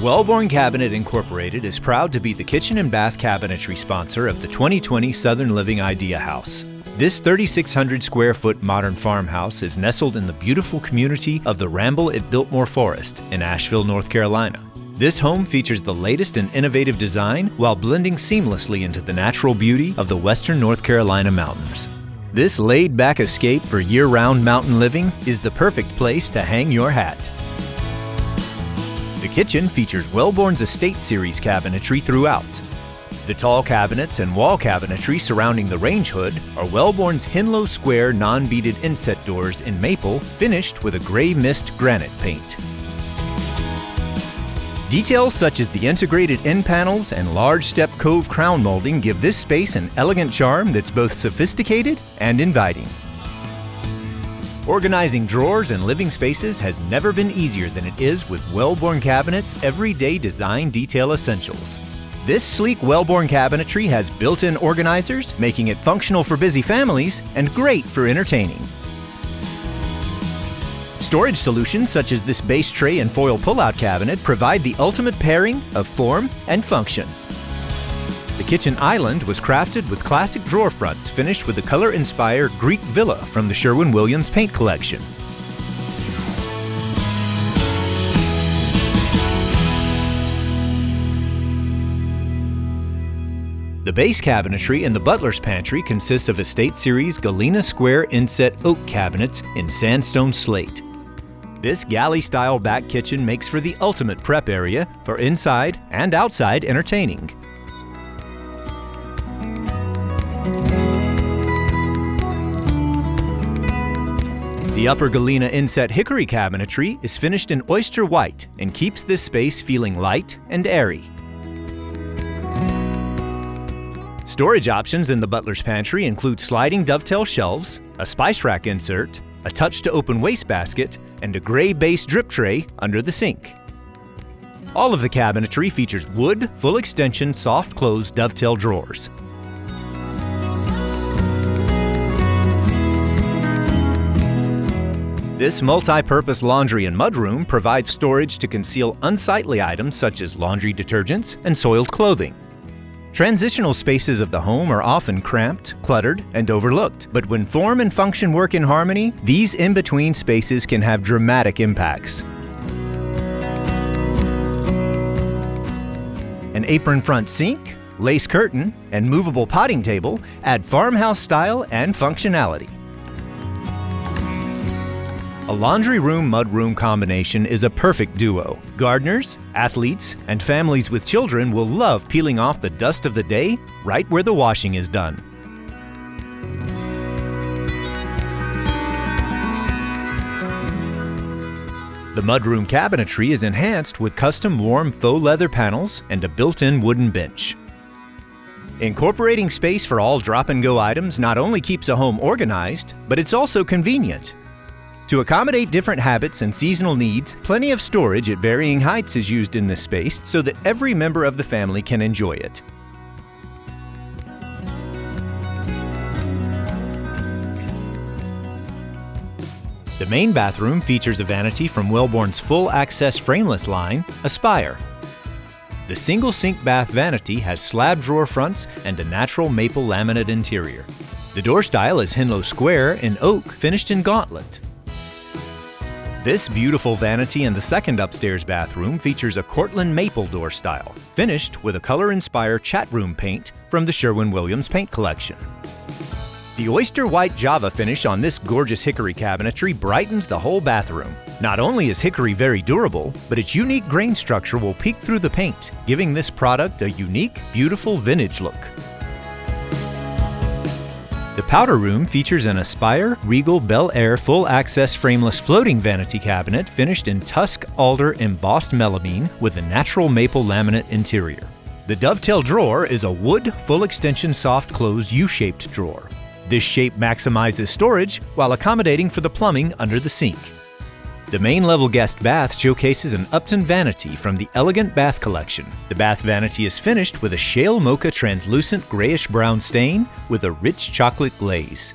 Wellborn Cabinet Incorporated is proud to be the kitchen and bath cabinetry sponsor of the 2020 Southern Living Idea House. This 3,600 square foot modern farmhouse is nestled in the beautiful community of the Ramble at Biltmore Forest in Asheville, North Carolina. This home features the latest and innovative design while blending seamlessly into the natural beauty of the western North Carolina mountains. This laid-back escape for year-round mountain living is the perfect place to hang your hat. The kitchen features Wellborn's Estate Series cabinetry throughout. The tall cabinets and wall cabinetry surrounding the range hood are Wellborn's Henlow Square non-beaded inset doors in maple finished with a gray mist granite paint. Details such as the integrated end panels and large step cove crown molding give this space an elegant charm that's both sophisticated and inviting. Organizing drawers and living spaces has never been easier than it is with Wellborn Cabinets' everyday design detail essentials. This sleek Wellborn cabinetry has built-in organizers, making it functional for busy families and great for entertaining. Storage solutions such as this base tray and foil pull-out cabinet provide the ultimate pairing of form and function. The kitchen island was crafted with classic drawer fronts finished with the color-inspired Greek villa from the Sherwin-Williams paint collection. The base cabinetry in the butler's pantry consists of Estate Series Galena Square inset oak cabinets in sandstone slate. This galley-style back kitchen makes for the ultimate prep area for inside and outside entertaining. The upper Galena inset hickory cabinetry is finished in oyster white and keeps this space feeling light and airy. Storage options in the butler's pantry include sliding dovetail shelves, a spice rack insert, a touch-to-open wastebasket, and a gray base drip tray under the sink. All of the cabinetry features wood, full-extension, soft-close dovetail drawers. This multi-purpose laundry and mudroom provides storage to conceal unsightly items such as laundry detergents and soiled clothing. Transitional spaces of the home are often cramped, cluttered, and overlooked, but when form and function work in harmony, these in-between spaces can have dramatic impacts. An apron front sink, lace curtain, and movable potting table add farmhouse style and functionality. A laundry room-mudroom combination is a perfect duo. Gardeners, athletes, and families with children will love peeling off the dust of the day right where the washing is done. The mudroom cabinetry is enhanced with custom warm faux leather panels and a built-in wooden bench. Incorporating space for all drop-and-go items not only keeps a home organized, but it's also convenient. To accommodate different habits and seasonal needs, plenty of storage at varying heights is used in this space so that every member of the family can enjoy it. The main bathroom features a vanity from Wellborn's full-access frameless line, Aspire. The single sink bath vanity has slab drawer fronts and a natural maple laminate interior. The door style is Henlow Square in oak finished in gauntlet. This beautiful vanity in the second upstairs bathroom features a Cortland maple door style, finished with a color-inspired chat room paint from the Sherwin-Williams paint collection. The oyster white Java finish on this gorgeous hickory cabinetry brightens the whole bathroom. Not only is hickory very durable, but its unique grain structure will peek through the paint, giving this product a unique, beautiful vintage look. The powder room features an Aspire Regal Bel Air full-access frameless floating vanity cabinet finished in Tusk Alder embossed melamine with a natural maple laminate interior. The dovetail drawer is a wood full-extension soft-close U-shaped drawer. This shape maximizes storage while accommodating for the plumbing under the sink. The main level guest bath showcases an Upton vanity from the Elegant Bath Collection. The bath vanity is finished with a shale mocha translucent grayish-brown stain with a rich chocolate glaze.